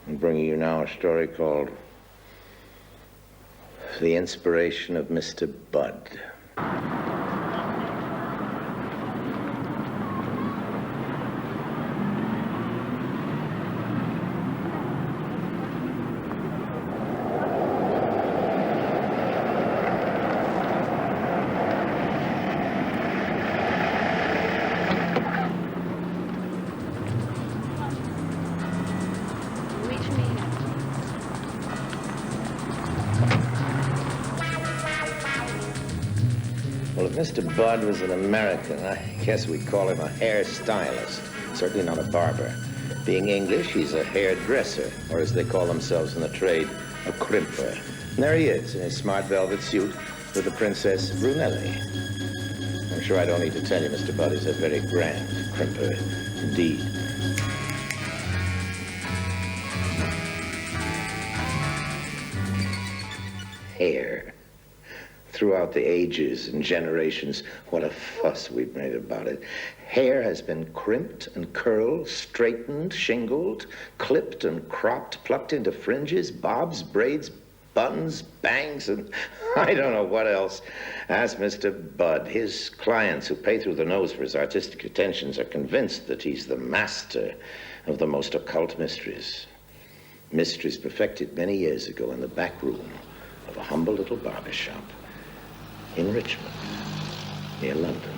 I'm bringing you now a story called The Inspiration of Mr. Bud. Well, if Mr. Bud was an American, I guess we'd call him a hairstylist, certainly not a barber. Being English, he's a hairdresser, or as they call themselves in the trade, a crimper. And there he is, in his smart velvet suit with the Princess Brunelli. I'm sure I don't need to tell you, Mr. Bud is a very grand crimper indeed. Hair. Throughout the ages and generations, what a fuss we've made about it. Hair has been crimped and curled, straightened, shingled, clipped and cropped, plucked into fringes, bobs, braids, buns, bangs, and I don't know what else. Ask Mr. Bud. His clients who pay through the nose for his artistic attentions are convinced that he's the master of the most occult mysteries. Mysteries perfected many years ago in the back room of a humble little barber shop in Richmond, near London.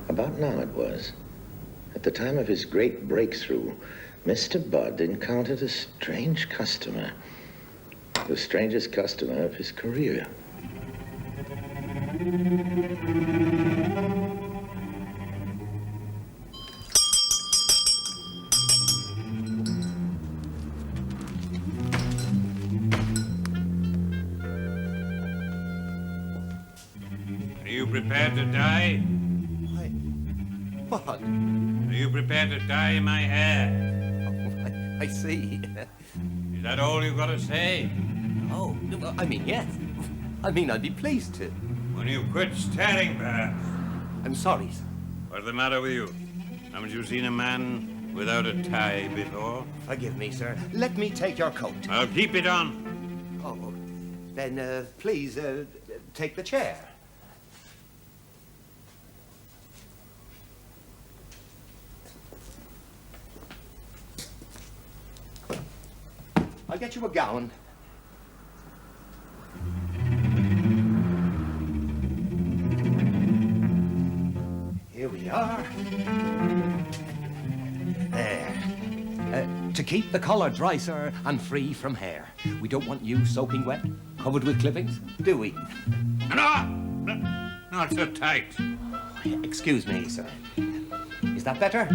About now it was. At the time of his great breakthrough, Mr. Bud encountered a strange customer. The strangest customer of his career. Prepared to die? What? Are you prepared to dye my hair? Oh, I see. Is that all you've got to say? Oh, I mean, yes. I mean, I'd be pleased to. When you quit staring, perhaps. I'm sorry, sir. What's the matter with you? Haven't you seen a man without a tie before? Forgive me, sir. Let me take your coat. I'll keep it on. Oh, then, please, take the chair. I'll get you a gown. Here we are. There. To keep the collar dry, sir, and free from hair. We don't want you soaking wet, covered with clippings, do we? No! Not so tight. Excuse me, sir. Is that better?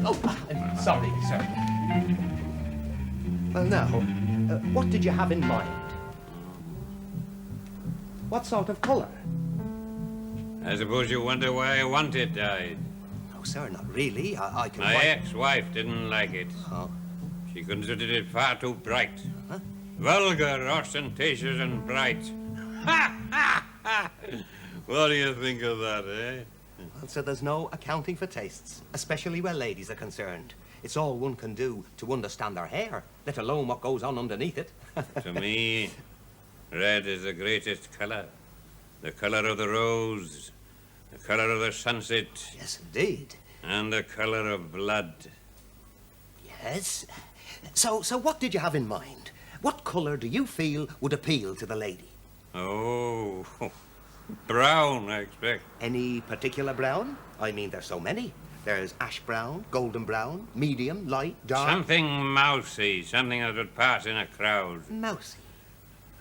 Oh, I'm sorry, sir. Well, now, what did you have in mind? What sort of colour? I suppose you wonder why I want it dyed. No, sir, not really. I can... My ex-wife didn't like it. Oh. She considered it far too bright. Huh? Vulgar, ostentatious, and bright. Ha! Ha! Ha! What do you think of that, eh? Well, sir, there's no accounting for tastes, especially where ladies are concerned. It's all one can do to understand their hair, let alone what goes on underneath it. To me, red is the greatest colour. The colour of the rose, the colour of the sunset. Yes, indeed. And the colour of blood. Yes? So what did you have in mind? What colour do you feel would appeal to the lady? Oh, brown, I expect. Any particular brown? I mean, there's so many. There's ash brown, golden brown, medium, light, dark. Something mousy, something that would pass in a crowd. Mousy?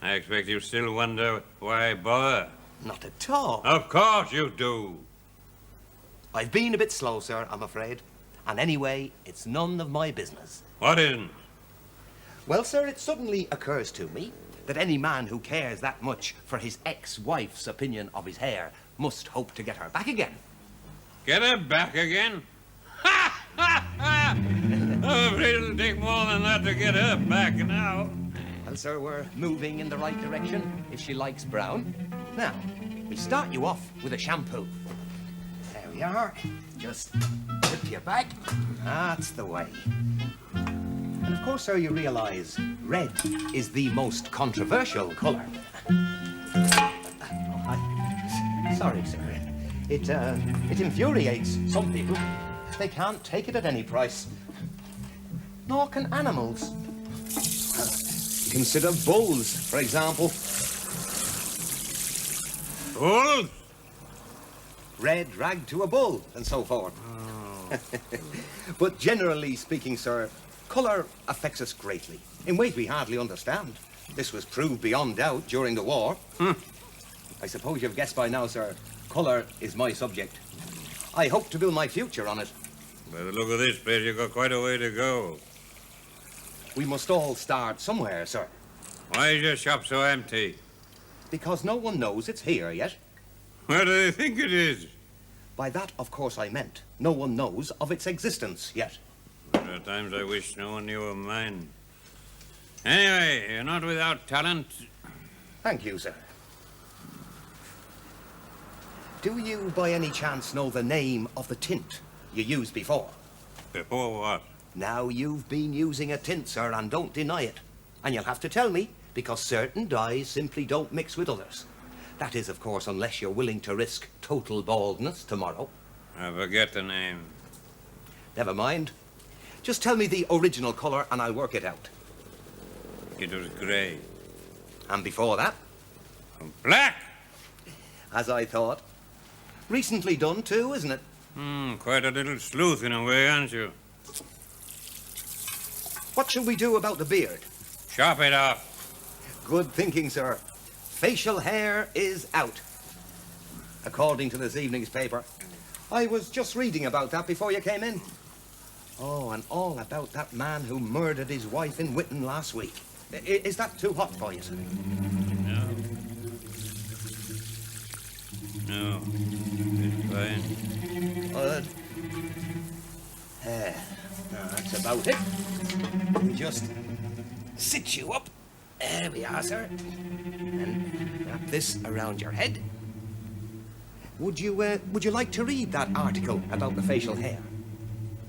I expect you still wonder why bother. Not at all. Of course you do. I've been a bit slow, sir, I'm afraid. And anyway, it's none of my business. What isn't? Well, sir, it suddenly occurs to me that any man who cares that much for his ex-wife's opinion of his hair must hope to get her back again. Get her back again? Ha! Ha! Ha! I'm afraid it'll take more than that to get her back now. Well, sir, we're moving in the right direction if she likes brown. Now, we start you off with a shampoo. we are. Just tip your back. That's the way. And of course, sir, you realise red is the most controversial colour. Sorry, sir. It infuriates some people. They can't take it at any price. Nor can animals. Consider bulls, for example. Bulls? Red rag to a bull, and so forth. Oh. But generally speaking, sir, colour affects us greatly, in ways we hardly understand. This was proved beyond doubt during the war. I suppose you've guessed by now, sir, colour is my subject. I hope to build my future on it. By the look of this place, you've got quite a way to go. We must all start somewhere, sir. Why is your shop so empty? Because no one knows it's here yet. Where do they think it is? By that, of course, I meant no one knows of its existence yet. There are times I wish no one knew of mine. Anyway, you're not without talent. Thank you, sir. Do you, by any chance, know the name of the tint you used before? Before what? Now you've been using a tint, sir, and don't deny it. And you'll have to tell me, because certain dyes simply don't mix with others. That is, of course, unless you're willing to risk total baldness tomorrow. I forget the name. Never mind. Just tell me the original colour and I'll work it out. It was grey. And before that? Black! As I thought. Recently done, too, isn't it? Quite a little sleuth in a way, aren't you? What shall we do about the beard? Chop it off. Good thinking, sir. Facial hair is out. According to this evening's paper. I was just reading about that before you came in. Oh, and all about that man who murdered his wife in Whitton last week. Is that too hot for you, sir? No. No. It's fine. Good. Now that's about it. We just sit you up. There we are, sir. And wrap this around your head. Would you like to read that article about the facial hair?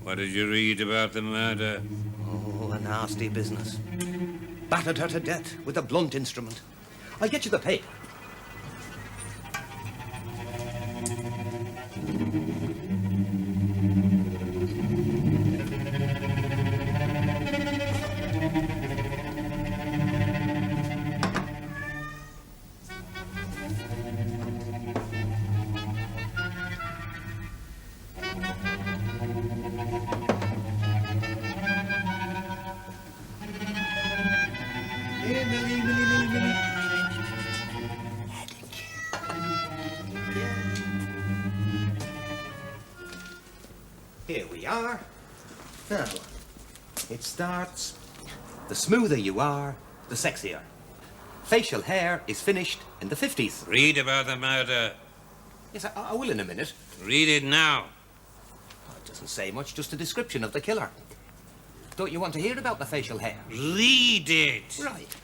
What did you read about the murder? Oh, a nasty business. Battered her to death with a blunt instrument. I'll get you the paper. Here we are. Now, it starts, the smoother you are, the sexier. Facial hair is finished in the 50s. Read about the murder. Yes, I will in a minute. Read it now. Oh, it doesn't say much, just a description of the killer. Don't you want to hear about the facial hair? Read it. Right.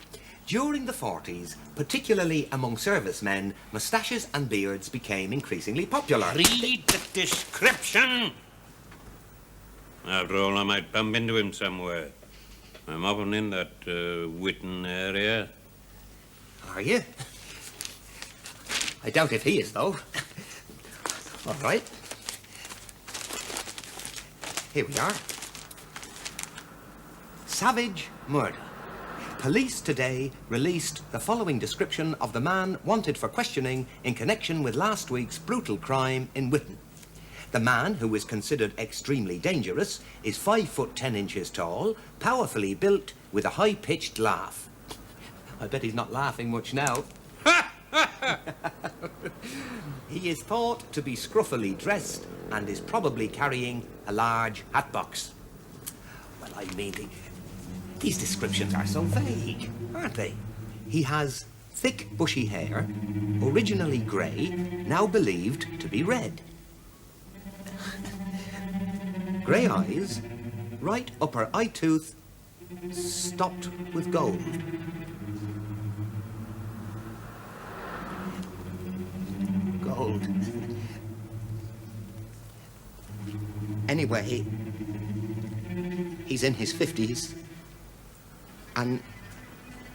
During the 40s, particularly among servicemen, moustaches and beards became increasingly popular. Read the description. After all, I might bump into him somewhere. I'm often in that Whitton area. Are you? I doubt if he is, though. All right. Here we are. Savage murder. Police today released the following description of the man wanted for questioning in connection with last week's brutal crime in Whitton. The man, who is considered extremely dangerous, is 5'10" tall, powerfully built, with a high-pitched laugh. I bet he's not laughing much now. He is thought to be scruffily dressed and is probably carrying a large hatbox. Well, I mean, these descriptions are so vague, aren't they? He has thick, bushy hair, originally grey, now believed to be red. Grey eyes, right upper eye tooth, stopped with gold. Gold. Anyway, he's in his 50s and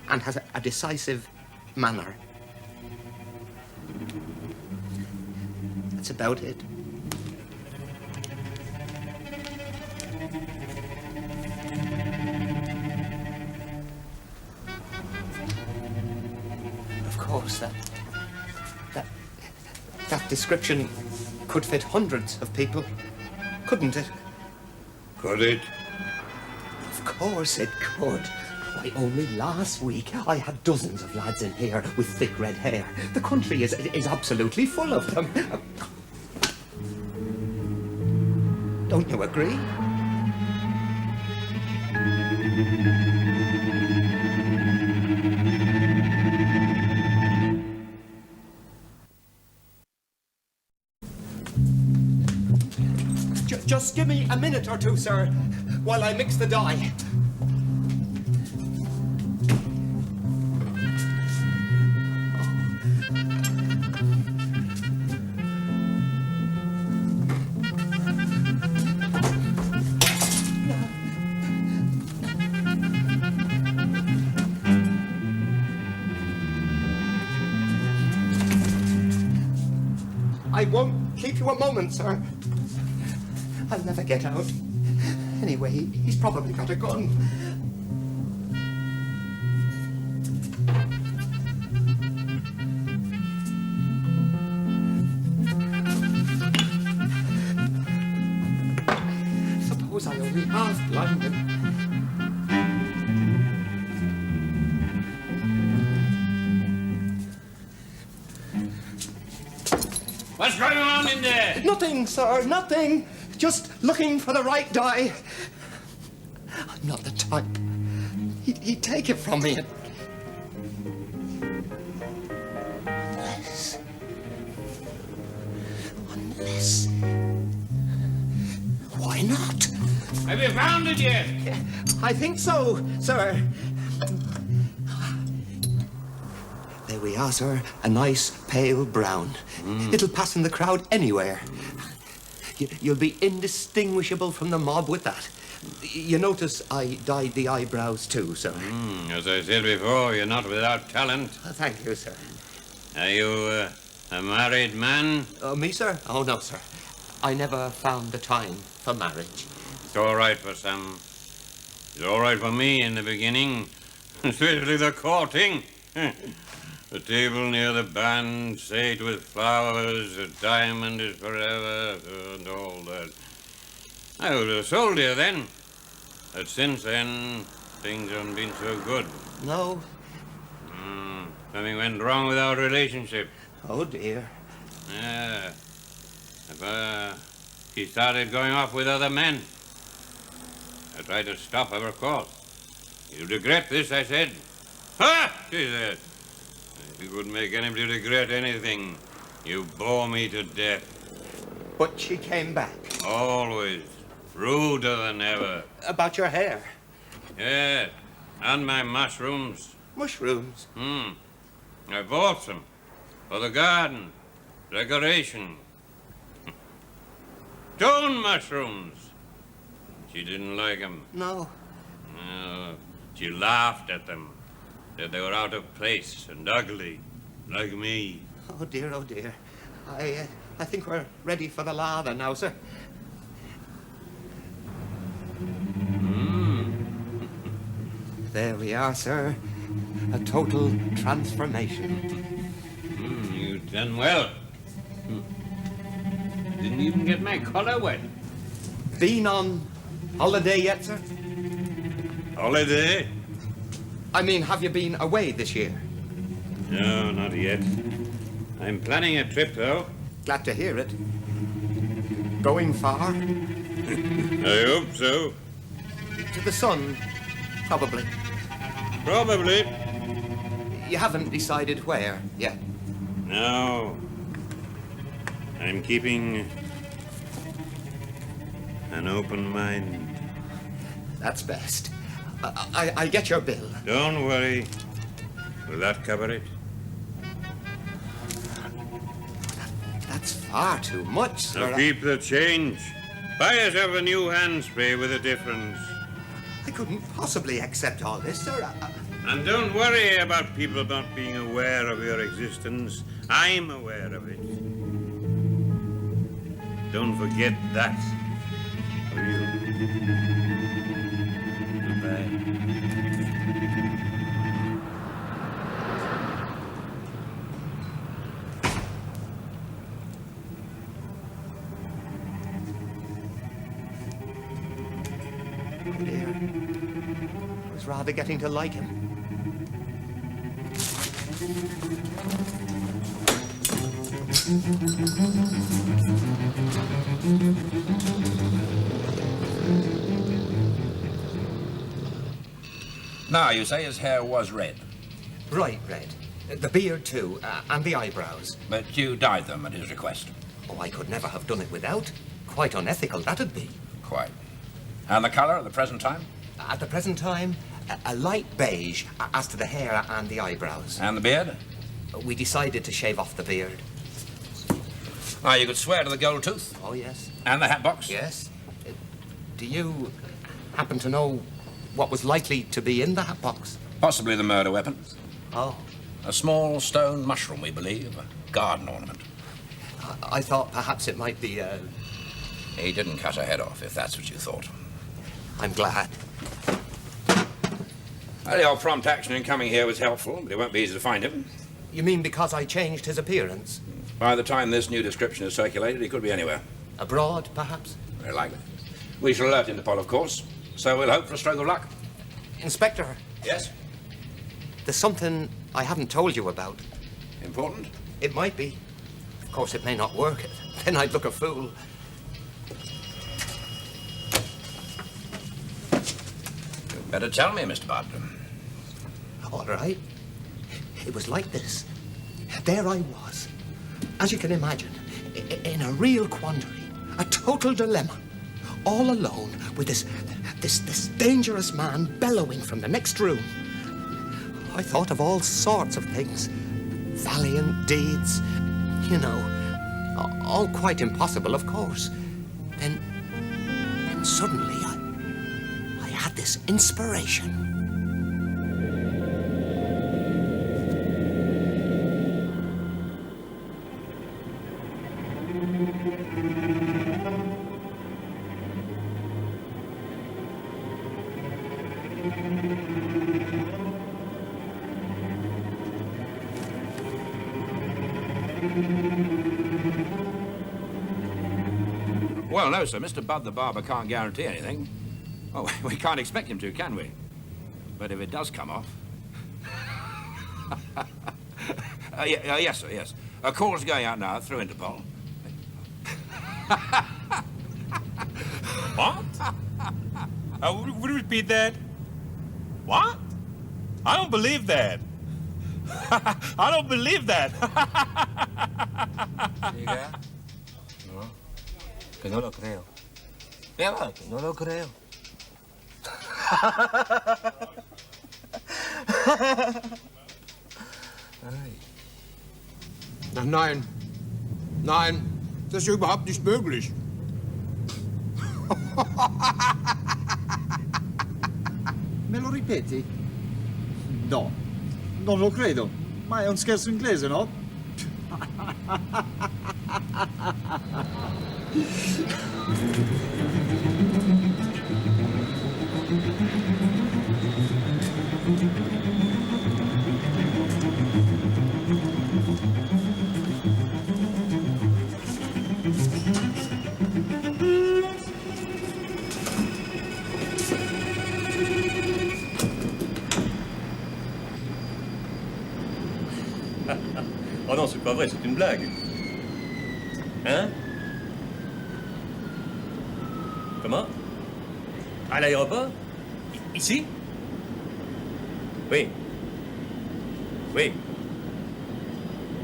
has a decisive manner. That's about it. Of course, that description could fit hundreds of people, couldn't it? Could it? Of course it could. Why, only last week I had dozens of lads in here with thick red hair. The country is absolutely full of them. Don't you agree? Just give me a minute or two, sir, while I mix the dye. I won't keep you a moment, sir. I'll never get out. Anyway, he's probably got a gun. Suppose I only half blind him. What's going on in there? Nothing, sir, nothing. Just looking for the right dye. I'm not the type. He'd take it from me. Unless... Why not? Have you found it yet? I think so, sir. There we are, sir. A nice pale brown. It'll pass in the crowd anywhere. You'll be indistinguishable from the mob with that. You notice I dyed the eyebrows too, sir. As I said before, you're not without talent. Thank you, sir. Are you a married man? Me, sir? Oh, no, sir. I never found the time for marriage. It's all right for some. It's all right for me in the beginning. Especially the courting. The table near the band, sate with flowers, a diamond is forever, and all that. I was a soldier then. But since then, things haven't been so good. No? Something went wrong with our relationship. Oh, dear. Yeah. She started going off with other men. I tried to stop her, of course. You regret this, I said. Ha! She said. You couldn't make anybody regret anything. You bore me to death. But she came back. Always. Ruder than ever. About your hair? Yes. And my mushrooms. Mushrooms? I bought some. For the garden. Decoration. Stone mushrooms. She didn't like them. No. No. She laughed at them. Said they were out of place and ugly, like me. Oh, dear, oh, dear. I think we're ready for the lather now, sir. There we are, sir. A total transformation. You've done well. Didn't even get my collar wet. Been on holiday yet, sir? Holiday? I mean, have you been away this year? No, not yet. I'm planning a trip, though. Glad to hear it. Going far? I hope so. To the sun, probably. Probably. You haven't decided where yet? No. I'm keeping an open mind. That's best. I get your bill. Don't worry. Will that cover it? That's far too much, sir. Now keep the change. Buy yourself a new handspray with a difference. I couldn't possibly accept all this, sir. And don't worry about people not being aware of your existence. I'm aware of it. Don't forget that. Will you? Goodbye. Oh dear. I was rather getting to like him. Now, you say his hair was red, Bright red. The beard, too, and the eyebrows. but you dyed them at his request. Oh, I could never have done it without. Quite unethical, that'd be. Quite. And the colour at the present time? At the present time, a light beige as to the hair and the eyebrows. And the beard? We decided to shave off the beard. Now, you could swear to the gold tooth Oh, yes. and the hat box? Yes. Do you happen to know what was likely to be in the hat box? Possibly the murder weapon. Oh, A small stone mushroom, we believe. A garden ornament. I thought perhaps it might be, He didn't cut her head off, if that's what you thought. I'm glad. Well, your prompt action in coming here was helpful, but it won't be easy to find him. You mean because I changed his appearance? By the time this new description is circulated, he could be anywhere. Abroad, perhaps? Very likely. We shall alert Interpol, of course, so we'll hope for a stroke of luck. Inspector, Yes? there's something I haven't told you about. Important? It might be. Of course, it may not work. Then I'd look a fool. You'd better tell me, Mr. Budd. All right. It was like this. There I was, as you can imagine, in a real quandary, a total dilemma, all alone with this dangerous man bellowing from the next room. I thought of all sorts of things, valiant deeds, you know, all quite impossible, of course. Then suddenly I had this inspiration. Well, no, sir. Mr. Budd the barber can't guarantee anything. Oh, we can't expect him to, can we? But if it does come off... yes, sir, yes. A call's going out now through Interpol. What? Would you repeat that? What? I don't believe that. I don't believe that. Diga. No, que no lo creo. Eva, que no lo creo. Nein, nein, das ist überhaupt nicht möglich. Me lo ripeti? No, non lo credo. Ma è un scherzo inglese, no? Oh non, c'est pas vrai, c'est une blague. Hein? Comment? À l'aéroport? Ici? Oui. Oui.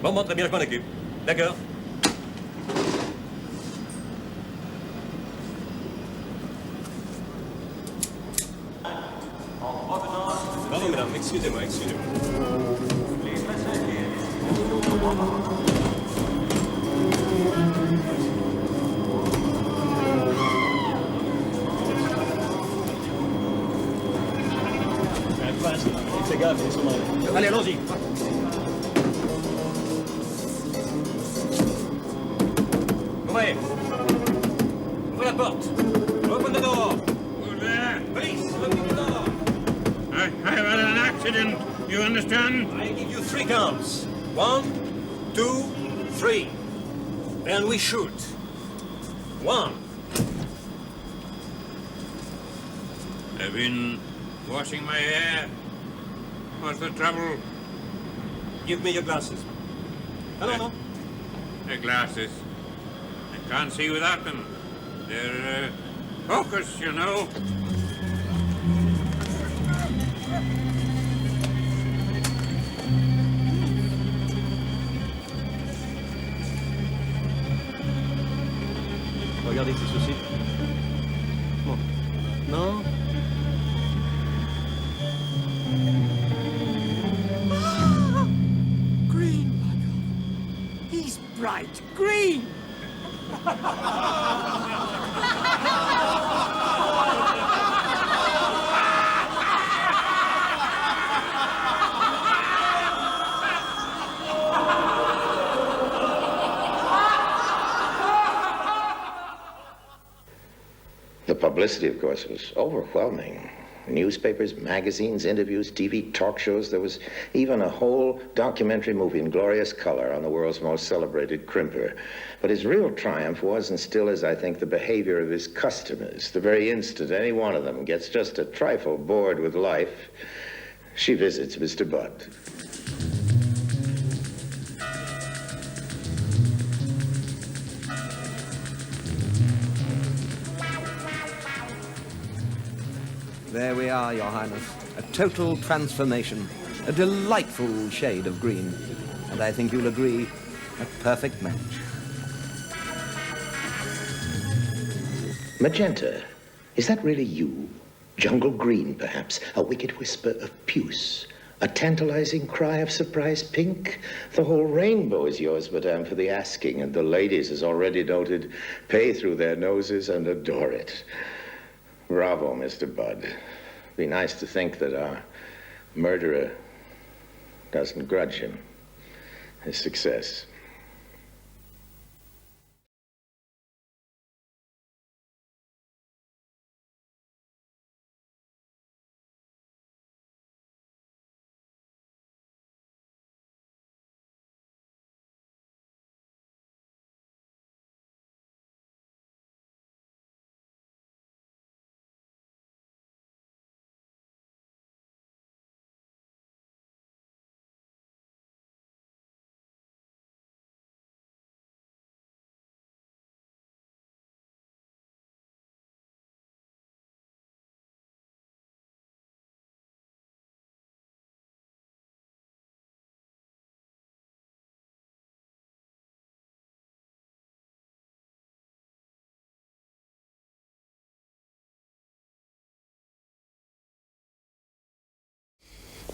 Bon, très bien, je m'en occupe. D'accord. Pardon, madame, excusez-moi, excusez-moi. là, finissons dans... Allez, allons-y. Ouvrez. Ouvrez la porte. Open the door. Who's there? Police, open the door. I've had an accident. You understand? I give you 3 counts. 1, 2, 3. And we shoot. 1. I've been washing my hair. What's the trouble? Give me your glasses. No. The glasses. I can't see without them. They're focus, you know. Regardez ces soucis. Bon. Non. Green, my God. He's bright green. The publicity, of course, was overwhelming. Newspapers, magazines, interviews, TV talk shows. There was even a whole documentary movie in glorious color on the world's most celebrated crimper. But his real triumph was and still is, I think, the behavior of his customers. The very instant any one of them gets just a trifle bored with life, she visits Mr. Budd. There we are, Your Highness. A total transformation. A delightful shade of green. And I think you'll agree, a perfect match. Magenta, is that really you? Jungle green, perhaps. A wicked whisper of puce. A tantalizing cry of surprise pink. The whole rainbow is yours, madame, for the asking. And the ladies, as already noted, pay through their noses and adore it. Bravo, Mr. Budd. Be nice to think that our murderer doesn't grudge him his success.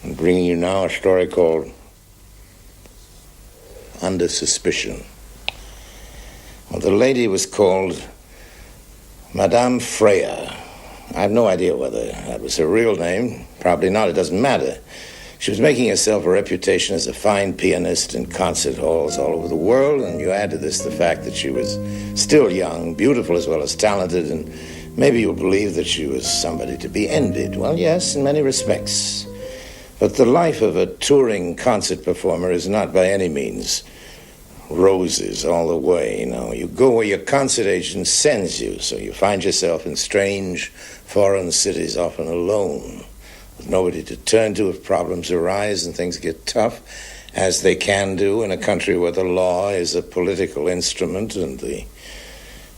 I'm bringing you now a story called Under Suspicion. Well, the lady was called Madame Freya. I have no idea whether that was her real name. Probably not. It doesn't matter. She was making herself a reputation as a fine pianist in concert halls all over the world, and you add to this the fact that she was still young, beautiful as well as talented, and maybe you'll believe that she was somebody to be envied. Well, yes, in many respects. But the life of a touring concert performer is not by any means roses all the way. You know, you go where your concert agent sends you, so you find yourself in strange foreign cities, often alone, with nobody to turn to if problems arise and things get tough, as they can do in a country where the law is a political instrument and the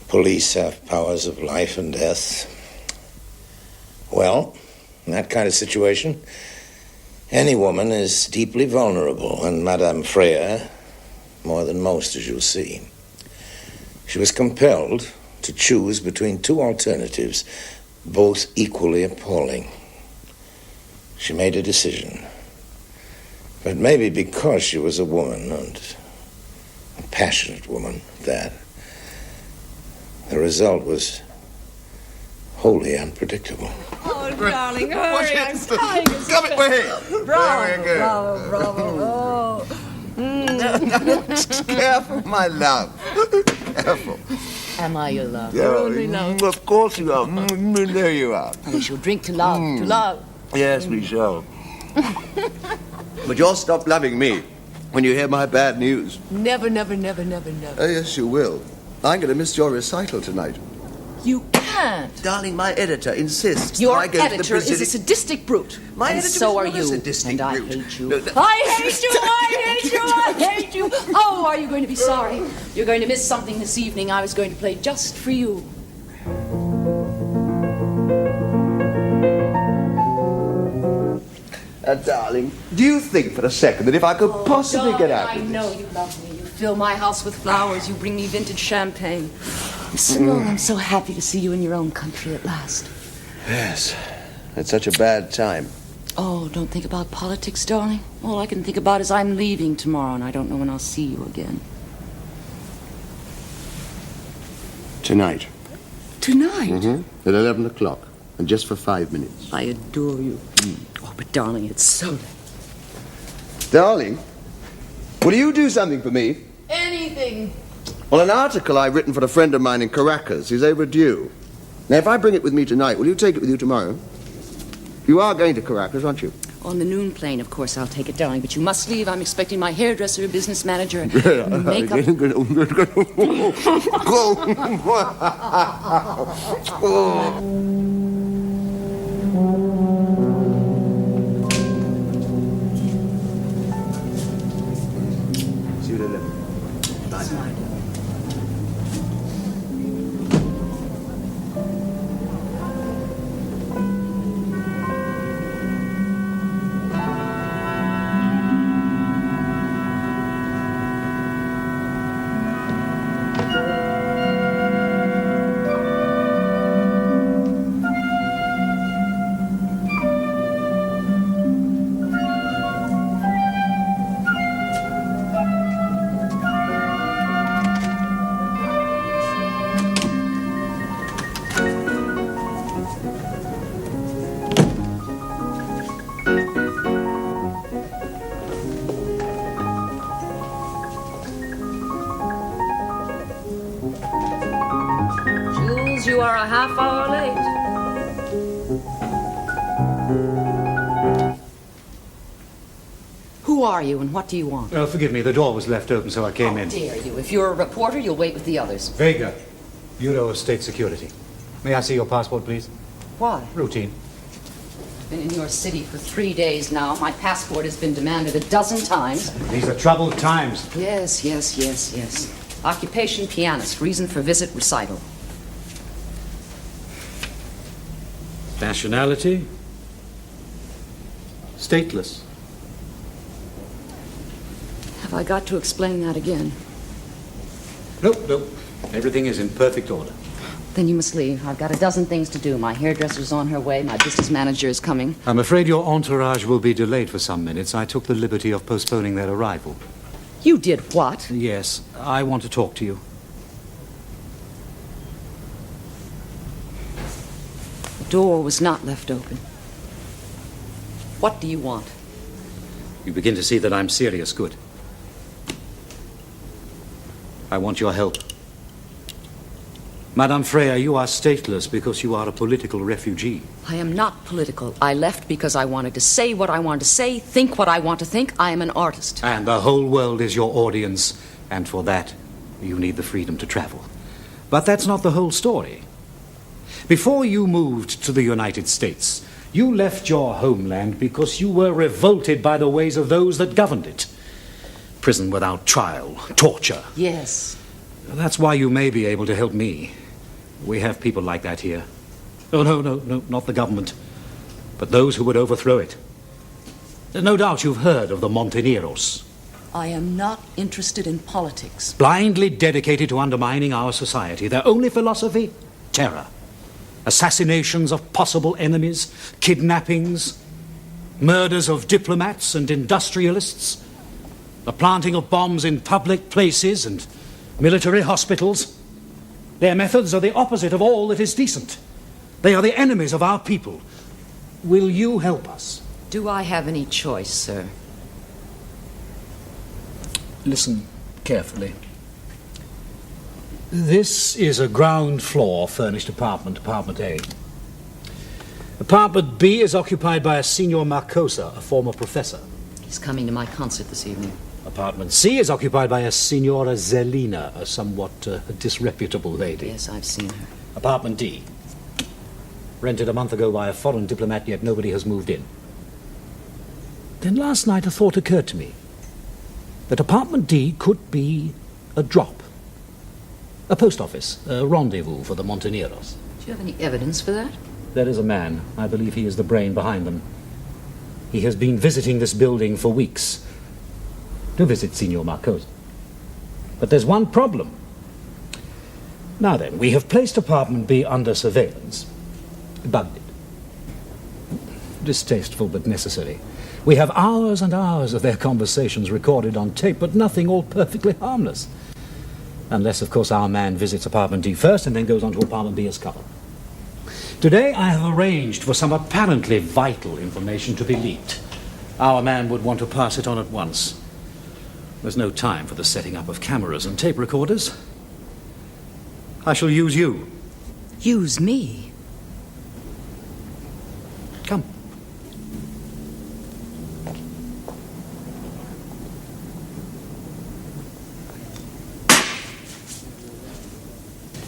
police have powers of life and death. Well, in that kind of situation, any woman is deeply vulnerable, and Madame Freya, more than most, as you'll see. She was compelled to choose between 2 alternatives, both equally appalling. She made a decision. But maybe because she was a woman, and a passionate woman at that, the result was wholly unpredictable. Oh, darling, hurry. I'm crying. Come it way. Bravo, Very good. bravo. Careful, my love. Careful. Am I your love? Your only love. Of course you are. There you are. We shall drink to love, to love. Yes, we shall. But you'll stop loving me when you hear my bad news. Never, never, never, never, never. Oh, yes, you will. I'm going to miss your recital tonight. You can't. Darling, my editor insists Your I go to the editor is a Brazilian... sadistic brute. My and editor so is are not a you. sadistic And I brute. hate you. No, I hate you! I hate you! I hate you! Oh, are you going to be sorry? You're going to miss something this evening I was going to play just for you. Darling, do you think for a second that if I could possibly get out I of know this... you love me. You fill my house with flowers. You bring me vintage champagne. Simone, I'm so happy to see you in your own country at last. Yes, it's such a bad time. Oh, don't think about politics, darling. All I can think about is I'm leaving tomorrow, and I don't know when I'll see you again. Tonight. Tonight? Mm-hmm. At 11 o'clock. And just for 5 minutes. I adore you. Oh, but darling, it's so late. Darling, will you do something for me? Anything. Well, an article I've written for a friend of mine in Caracas is overdue. Now, if I bring it with me tonight, will you take it with you tomorrow? You are going to Caracas, aren't you? On the noon plane, of course, I'll take it, darling. But you must leave. I'm expecting my hairdresser, business manager, makeup... See you at 11. Bye. Smart. You are a half hour late. Who are you and what do you want? Forgive me, the door was left open, so I came in. How dare you? If you're a reporter, you'll wait with the others. Vega, Bureau of State Security. May I see your passport, please? Why? Routine. I've been in your city for 3 days now. My passport has been demanded a dozen times. These are troubled times. Yes. Occupation pianist. Reason for visit recital. Nationality? Stateless. Have I got to explain that again? Nope. Everything is in perfect order. Then you must leave. I've got a dozen things to do. My hairdresser's on her way. My business manager is coming. I'm afraid your entourage will be delayed for some minutes. I took the liberty of postponing their arrival. You did what? Yes, I want to talk to you. The door was not left open. What do you want? You begin to see that I'm serious. Good. I want your help. Madame Freya, you are stateless because you are a political refugee. I am not political. I left because I wanted to say what I wanted to say, think what I want to think. I am an artist. And the whole world is your audience, and for that, you need the freedom to travel. But that's not the whole story. Before you moved to the United States, you left your homeland because you were revolted by the ways of those that governed it. Prison without trial, torture. Yes. That's why you may be able to help me. We have people like that here. Oh, no, not the government, but those who would overthrow it. No doubt you've heard of the Monteneros. I am not interested in politics. Blindly dedicated to undermining our society. Their only philosophy? Terror. Assassinations of possible enemies, kidnappings, murders of diplomats and industrialists, the planting of bombs in public places and military hospitals. Their methods are the opposite of all that is decent. They are the enemies of our people. Will you help us? Do I have any choice, sir? Listen carefully. This is a ground floor furnished apartment, Apartment A. Apartment B is occupied by a Signor Marcosa, a former professor. He's coming to my concert this evening. Apartment C is occupied by a Signora Zellina, a somewhat disreputable lady. Yes, I've seen her. Apartment D. Rented a month ago by a foreign diplomat, yet nobody has moved in. Then last night a thought occurred to me that Apartment D could be a drop. A post office, a rendezvous for the Monteneros. Do you have any evidence for that? There is a man. I believe he is the brain behind them. He has been visiting this building for weeks to visit Signor Marcosa. But there's one problem. Now then, we have placed Apartment B under surveillance. Bugged it. Distasteful but necessary. We have hours and hours of their conversations recorded on tape, but nothing all perfectly harmless. Unless, of course, our man visits Apartment D first and then goes on to Apartment B as cover. Today I have arranged for some apparently vital information to be leaked. Our man would want to pass it on at once. There's no time for the setting up of cameras and tape recorders. I shall use you. Use me? Come.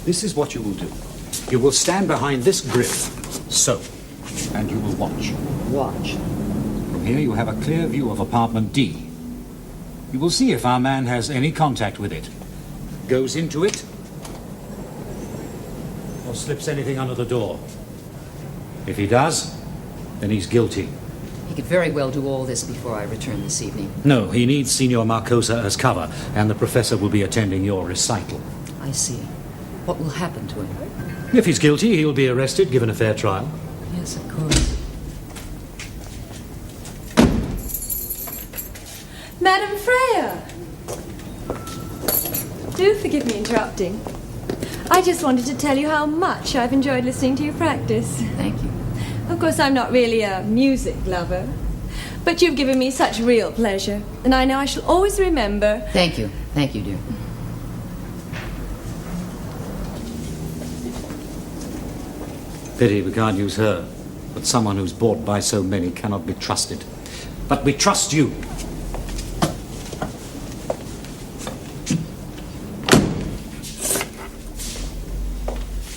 This is what you will do. You will stand behind this griff, so, and you will watch. Watch. From here you have a clear view of Apartment D. You will see if our man has any contact with it. Goes into it, or slips anything under the door. If he does, then he's guilty. He could very well do all this before I return this evening. No, he needs Signor Marcosa as cover, and the professor will be attending your recital. I see. What will happen to him? If he's guilty, he'll be arrested, given a fair trial. Yes, of course. Madam Freya! Do forgive me interrupting. I just wanted to tell you how much I've enjoyed listening to you practice. Thank you. Of course, I'm not really a music lover, but you've given me such real pleasure, and I know I shall always remember... Thank you. Thank you, dear. Pity we can't use her, but someone who's bought by so many cannot be trusted. But we trust you.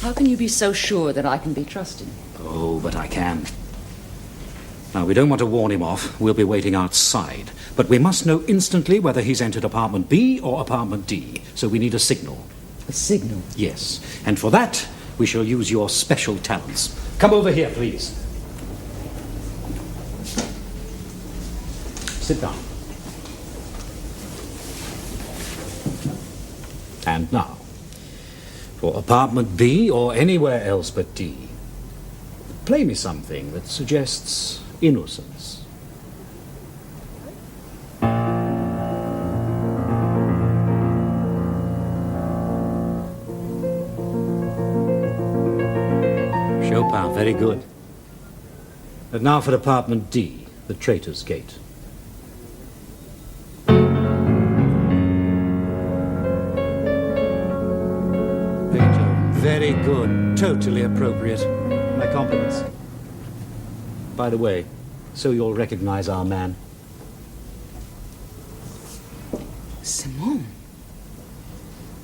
How can you be so sure that I can be trusted? Oh, but I can. Now, we don't want to warn him off. We'll be waiting outside. But we must know instantly whether he's entered Apartment B or Apartment D. So we need a signal. A signal? Yes. And for that, we shall use your special talents. Come over here, please. Sit down. And now, for Apartment B or anywhere else but D, play me something that suggests innocence. Chopin, very good. And now for Apartment D, the Traitor's Gate. Beethoven, very good. Totally appropriate. My compliments. By the way, so you'll recognize our man. Simone?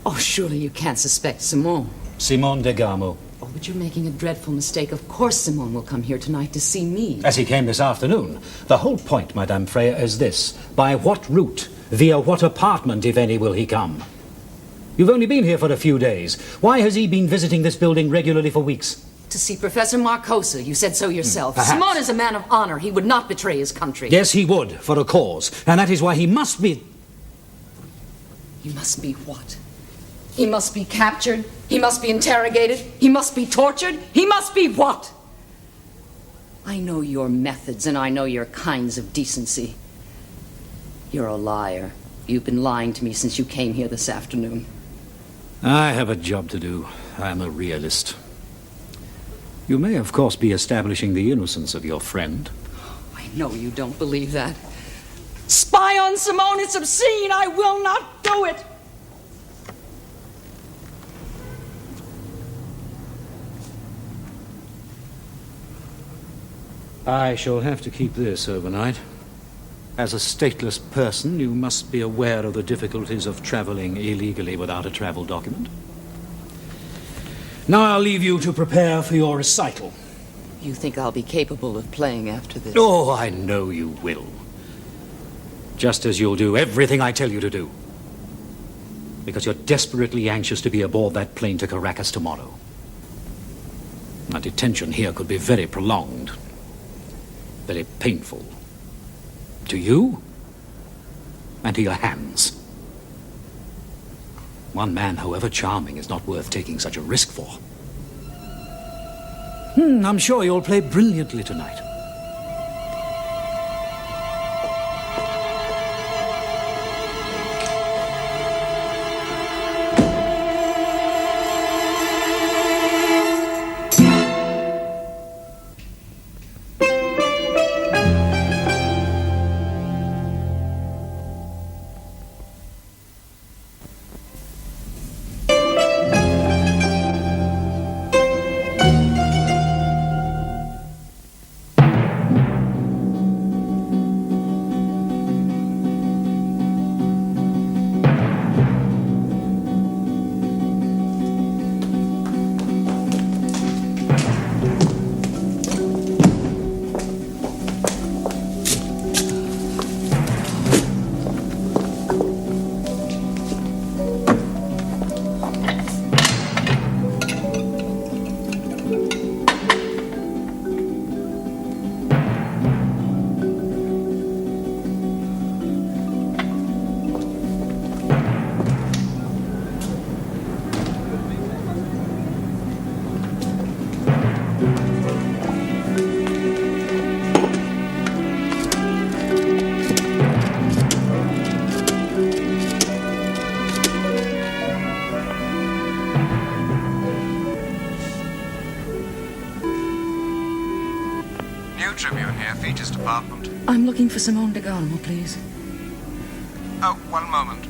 Oh, surely you can't suspect Simone. Simone Degamo. Oh, but you're making a dreadful mistake. Of course Simone will come here tonight to see me. As he came this afternoon. The whole point, Madame Freya, is this. By what route, via what apartment, if any, will he come? You've only been here for a few days. Why has he been visiting this building regularly for weeks? To see Professor Marcosa. You said so yourself. Perhaps. Simone is a man of honor. He would not betray his country. Yes, he would, for a cause. And that is why he must be... He must be what? He must be captured. He must be interrogated. He must be tortured. He must be what? I know your methods and I know your kinds of decency. You're a liar. You've been lying to me since you came here this afternoon. I have a job to do. I'm a realist. You may, of course, be establishing the innocence of your friend. I know you don't believe that. Spy on Simone, it's obscene. I will not do it. I shall have to keep this overnight. As a stateless person, you must be aware of the difficulties of traveling illegally without a travel document. Now I'll leave you to prepare for your recital. You think I'll be capable of playing after this? Oh, I know you will. Just as you'll do everything I tell you to do. Because you're desperately anxious to be aboard that plane to Caracas tomorrow. My detention here could be very prolonged. Very painful. To you and to your hands. One man, however charming, is not worth taking such a risk for. I'm sure you'll play brilliantly tonight. I'm looking for Simone de Garmo, please. Oh, one moment.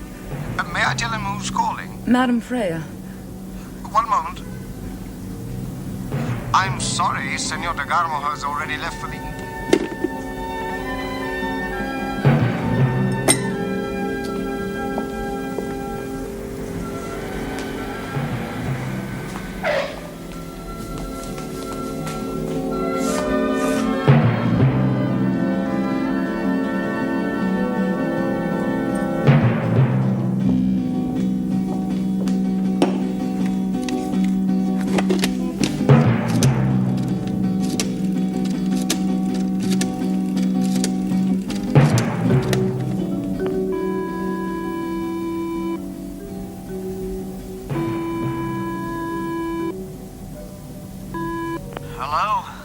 May I tell him who's calling? Madame Freya. One moment. I'm sorry, Senor de Garmo has already left for the evening.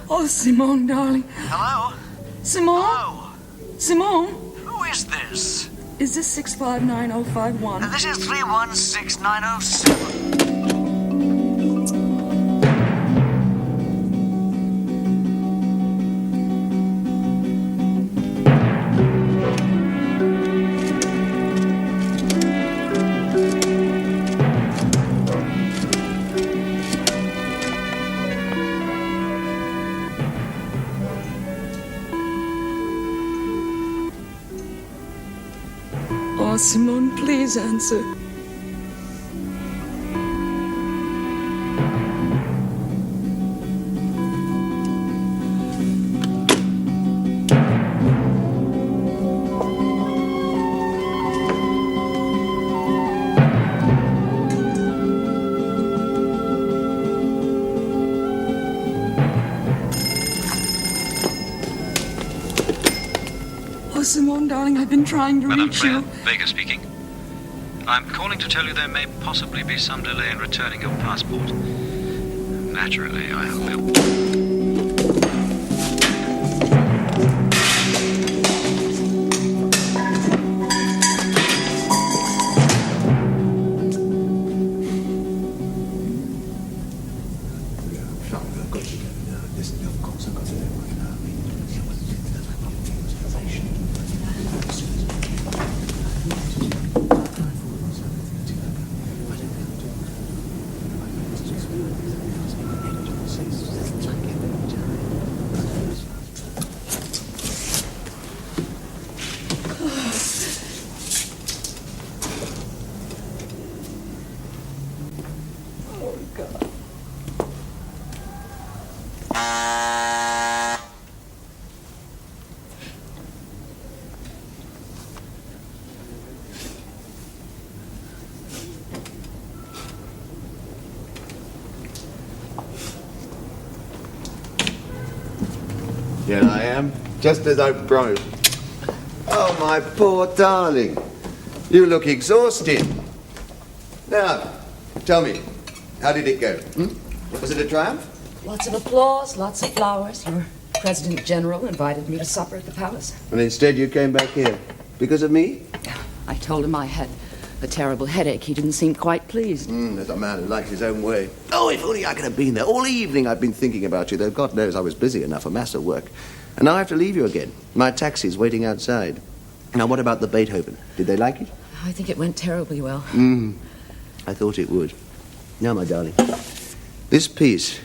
Oh, Simone, darling. Hello? Simone? Hello? Simone? Who is this? Is this 659051? This is 316907. Oh, Simone, please answer. Oh, Simone, darling, I've been trying to reach you. Vega speaking. I'm calling to tell you there may possibly be some delay in returning your passport. Naturally, I hope you'll... Here I am, just as I promised. Oh, my poor darling. You look exhausted. Now, tell me, how did it go? Was it a triumph? Lots of applause, lots of flowers. Your President General invited me to supper at the palace. And instead you came back here. Because of me? I told him I had a terrible headache. He didn't seem quite pleased. There's a man who likes his own way. Oh, if only I could have been there. All evening I've been thinking about you, though God knows I was busy enough for master work. And now I have to leave you again. My taxi's waiting outside. Now, what about the Beethoven? Did they like it? I think it went terribly well. I thought it would. Now, my darling, this piece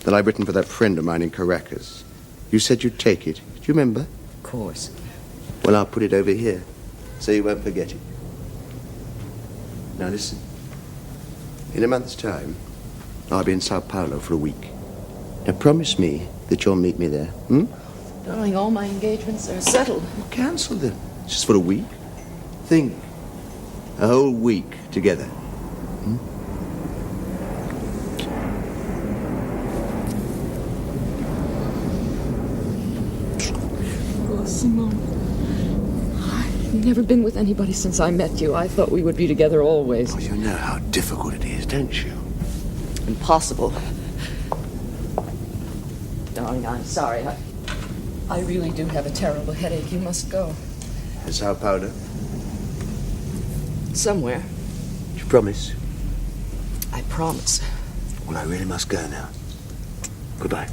that I've written for that friend of mine in Caracas, you said you'd take it. Do you remember? Of course. Well, I'll put it over here, so you won't forget it. Now, listen. In a month's time, I'll be in Sao Paulo for a week. Now, promise me that you'll meet me there, Darling, all my engagements are settled. Well, cancel them. Just for a week. Think. A whole week together. Oh, Simone. I've never been with anybody since I met you. I thought we would be together always. Oh, you know how difficult it is, don't you? Impossible. Darling, I'm sorry. I really do have a terrible headache. You must go. In Sao Paulo? Somewhere. You promise? I promise. Well, I really must go now. Goodbye.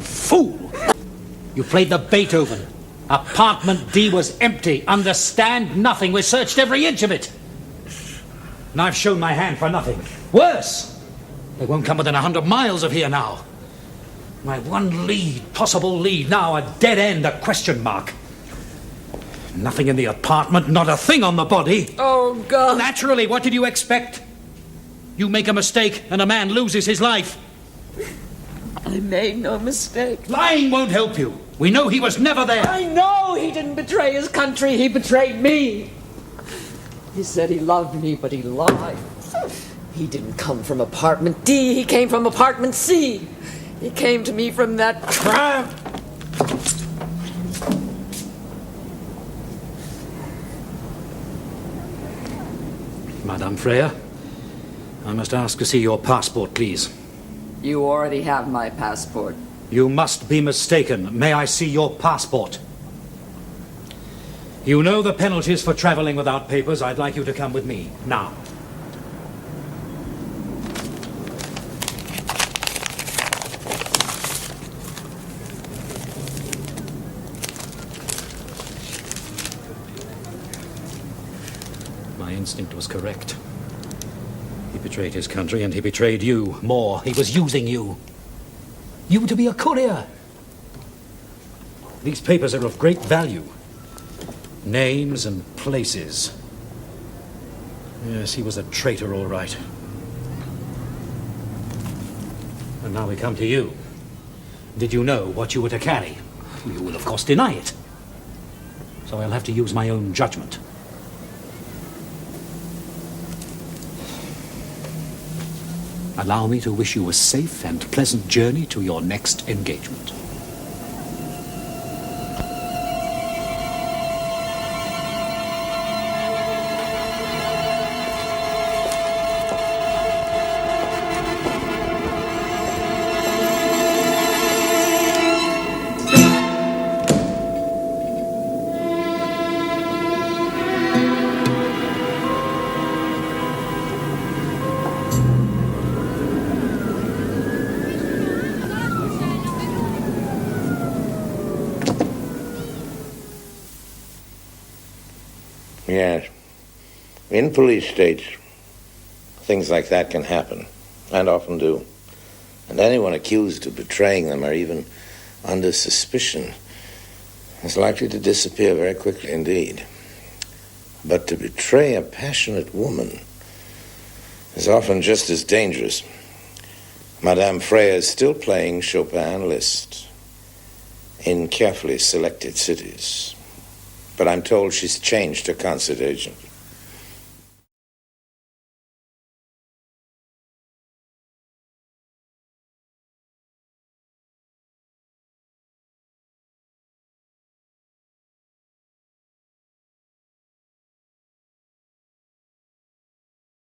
Fool! You played the Beethoven. Apartment D was empty. Understand? Nothing. We searched every inch of it. And I've shown my hand for nothing. Worse! They won't come within 100 miles of here now. My one lead, possible lead, now a dead end, a question mark. Nothing in the apartment, not a thing on the body. Oh, God. Naturally, what did you expect? You make a mistake and a man loses his life. I made no mistake. Lying won't help you. We know he was never there. I know he didn't betray his country. He betrayed me. He said he loved me, but he lied. He didn't come from apartment D. He came from apartment C. He came to me from that crime. Madame Freya, I must ask to see your passport, please. You already have my passport. You must be mistaken. May I see your passport? You know the penalties for traveling without papers. I'd like you to come with me, now. My instinct was correct. He betrayed his country, and he betrayed you. More, he was using you. You to be a courier. These papers are of great value. Names and places. Yes, he was a traitor, all right. And now we come to you. Did you know what you were to carry? You will, of course, deny it. So I'll have to use my own judgment. Allow me to wish you a safe and pleasant journey to your next engagement. Yes. In police states, things like that can happen, and often do. And anyone accused of betraying them or even under suspicion is likely to disappear very quickly indeed. But to betray a passionate woman is often just as dangerous. Madame Freya is still playing Chopin Liszt in carefully selected cities. But I'm told she's changed her concert agent.